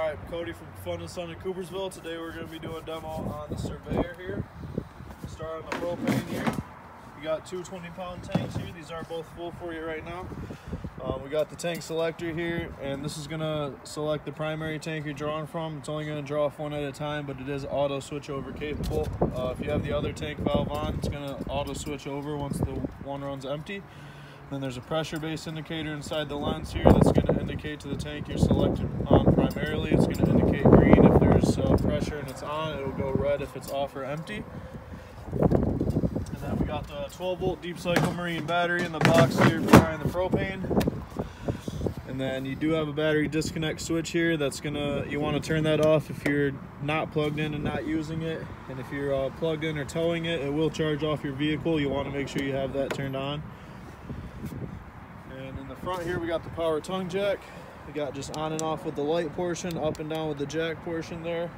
Alright, Cody from Fun and Sun in Coopersville. Today we're going to be doing a demo on the Surveyor here. We'll start on the propane here. We got two 20-pound tanks here. These are both full for you right now. We got the tank selector here, and this is going to select the primary tank you're drawing from. It's only going to draw off one at a time, but it is auto switch over capable. If you have the other tank valve on, it's going to auto switch over once the one runs empty. Then there's a pressure base indicator inside the lens here that's going to indicate to the tank you're selected on primarily. It's going to indicate green if there's pressure and it's on. It'll go red if it's off or empty. And then we got the 12-volt deep cycle marine battery in the box here for firing the propane. And then you do have a battery disconnect switch here that's you want to turn that off if you're not plugged in and not using it. And if you're plugged in or towing it, it will charge off your vehicle. You want to make sure you have that turned on. And in the front here, we got the power tongue jack. We got just on and off with the light portion, up and down with the jack portion there.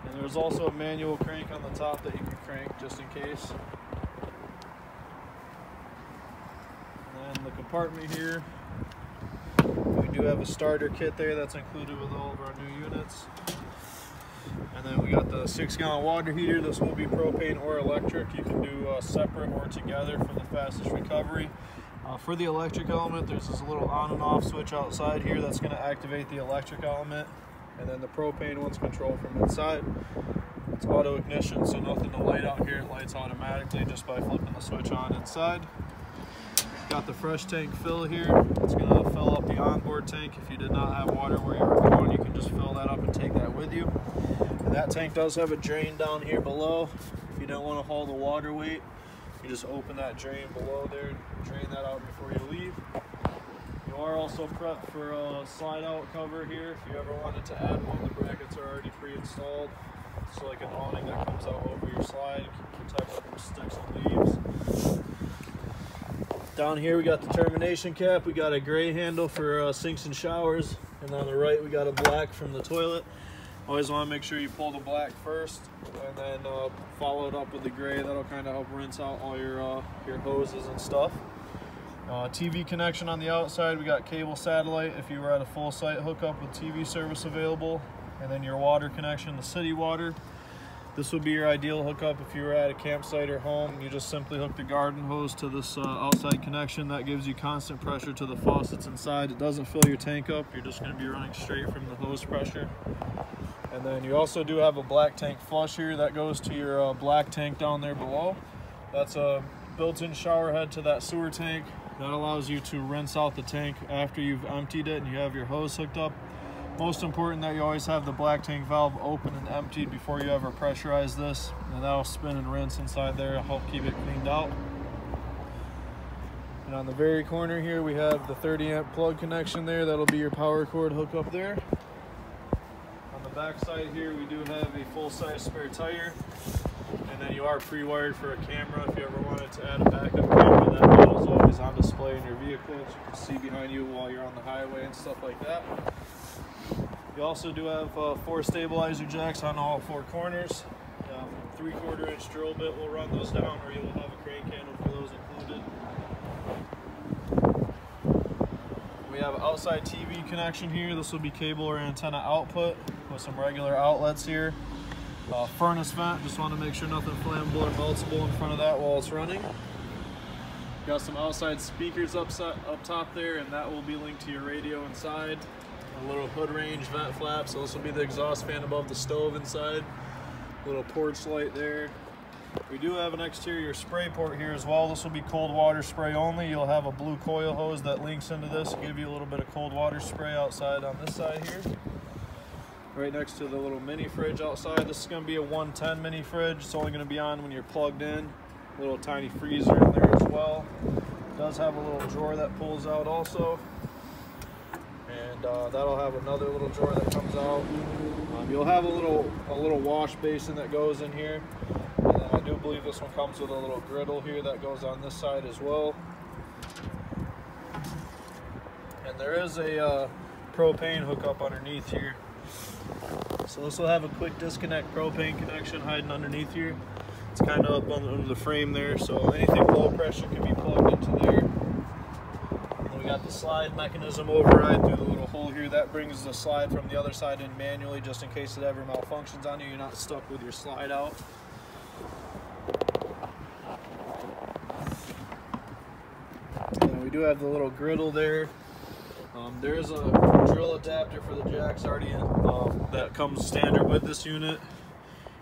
And there's also a manual crank on the top that you can crank just in case. And then the compartment here, we do have a starter kit there that's included with all of our new units. And then we got the 6-gallon water heater. This will be propane or electric. You can do separate or together for the fastest recovery. For the electric element, there's this little on and off switch outside here that's going to activate the electric element. And then the propane one's controlled from inside. It's auto ignition, so nothing to light out here. It lights automatically just by flipping the switch on inside. Got the fresh tank fill here. It's going to fill up the onboard tank. If you did not have water where you were going, you can just fill that up and take that with you. And that tank does have a drain down here below. If you don't want to haul the water weight, you just open that drain below there, drain that out before you leave. You are also prepped for a slide out cover here. If you ever wanted to add one, the brackets are already pre-installed. It's like an awning that comes out over your slide, protects it from sticks and leaves. Down here we got the termination cap. We got a gray handle for sinks and showers, and on the right we got a black from the toilet. Always want to make sure you pull the black first, and then follow it up with the gray. That'll kind of help rinse out all your hoses and stuff. TV connection on the outside. We got cable satellite if you were at a full site hookup with TV service available, and then your water connection, the city water. This would be your ideal hookup if you were at a campsite or home. You just simply hook the garden hose to this outside connection. That gives you constant pressure to the faucets inside. It doesn't fill your tank up. You're just going to be running straight from the hose pressure. And then you also do have a black tank flush here that goes to your black tank down there below. That's a built-in shower head to that sewer tank. That allows you to rinse out the tank after you've emptied it and you have your hose hooked up. Most important that you always have the black tank valve open and emptied before you ever pressurize this, and that'll spin and rinse inside there to help keep it cleaned out. And on the very corner here we have the 30-amp plug connection there. That'll be your power cord hookup there. On the back side here we do have a full-size spare tire, and then you are pre-wired for a camera if you ever wanted to add a backup camera. That model's always on display in your vehicle, so you can see behind you while you're on the highway and stuff like that. You also do have 4 stabilizer jacks on all 4 corners. 3/4 inch drill bit will run those down, or you will have a crank handle for those included. We have an outside TV connection here. This will be cable or antenna output with some regular outlets here. Furnace vent, just want to make sure nothing flammable or meltable in front of that while it's running. Got some outside speakers up top there, and that will be linked to your radio inside. A little hood range vent flap, so this will be the exhaust fan above the stove inside. A little porch light there. We do have an exterior spray port here as well. This will be cold water spray only. You'll have a blue coil hose that links into this to give you a little bit of cold water spray outside on this side here. Right next to the little mini fridge outside. This is going to be a 110 mini fridge. It's only going to be on when you're plugged in. A little tiny freezer in there as well. It does have a little drawer that pulls out also. And that'll have another little drawer that comes out. You'll have a little wash basin that goes in here, and then I do believe this one comes with a little griddle here that goes on this side as well. And there is a propane hookup underneath here, so this will have a quick disconnect propane connection hiding underneath here. It's kind of up under the frame there, so anything low pressure can be plugged into there. got the slide mechanism override through the little hole here. That brings the slide from the other side in manually, just in case it ever malfunctions on you. You're not stuck with your slide out. And we do have the little griddle there. There is a drill adapter for the jacks already in, that comes standard with this unit.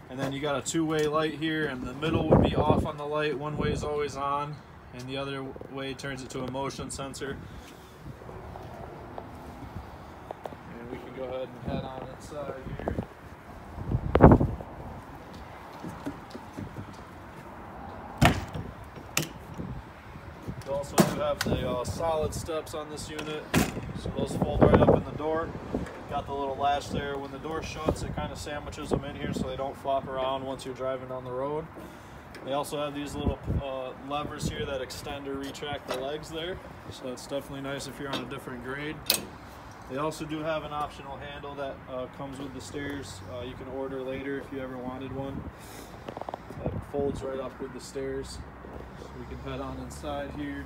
And then you got a two-way light here, and the middle would be off on the light. One way is always on, and the other way turns it to a motion sensor. And we can go ahead and head on inside here. We also do have the solid steps on this unit, so those fold right up in the door. Got the little latch there. When the door shuts, it kind of sandwiches them in here so they don't flop around once you're driving down the road. They also have these little levers here that extend or retract the legs there, so it's definitely nice if you're on a different grade. They also do have an optional handle that comes with the stairs. You can order later if you ever wanted one. That folds right up with the stairs. So we can head on inside here.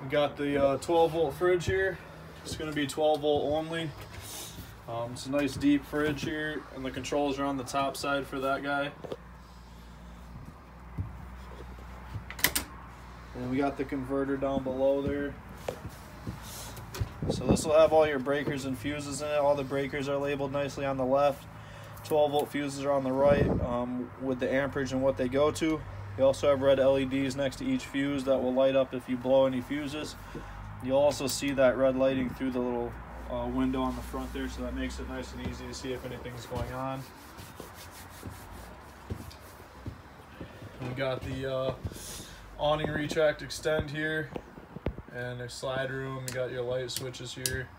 We got the 12 volt fridge here. It's going to be 12 volt only. It's a nice deep fridge here, and the controls are on the top side for that guy. And we got the converter down below there. So this will have all your breakers and fuses in it. All the breakers are labeled nicely on the left. 12 volt fuses are on the right with the amperage and what they go to. You also have red LEDs next to each fuse that will light up if you blow any fuses. You'll also see that red lighting through the little window on the front there, so that makes it nice and easy to see if anything's going on. We got the awning retract extend here, and a slide room. You got your light switches here.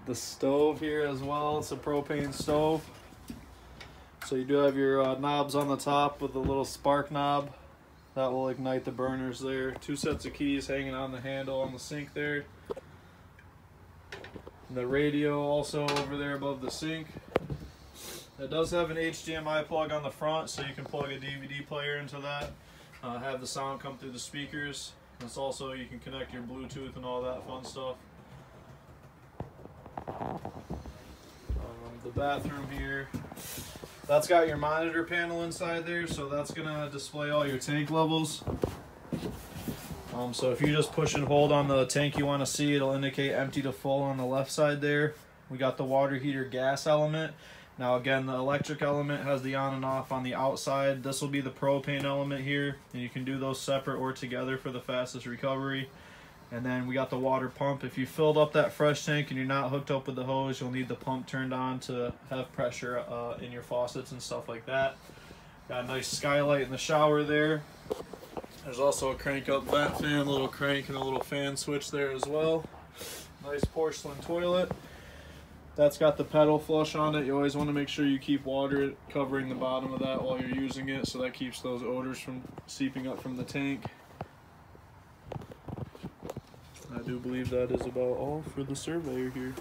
The stove here as well. It's a propane stove. So you do have your knobs on the top with a little spark knob that will ignite the burners there. Two sets of keys hanging on the handle on the sink there. And the radio also over there above the sink. It does have an HDMI plug on the front, so you can plug a DVD player into that. Have the sound come through the speakers. It's also, you can connect your Bluetooth and all that fun stuff. The bathroom here, that's got your monitor panel inside there, so that's gonna display all your tank levels. So if you just push and hold on the tank you want to see, it'll indicate empty to full on the left side there. We got the water heater gas element. Now again, the electric element has the on and off on the outside. This will be the propane element here, and you can do those separate or together for the fastest recovery. And then we got the water pump. If you filled up that fresh tank and you're not hooked up with the hose, you'll need the pump turned on to have pressure in your faucets and stuff like that. Got a nice skylight in the shower there. There's also a crank up vent fan, a little crank and a little fan switch there as well. Nice porcelain toilet. That's got the pedal flush on it. You always want to make sure you keep water covering the bottom of that while you're using it, so that keeps those odors from seeping up from the tank. I do believe that is about all for the Surveyor here.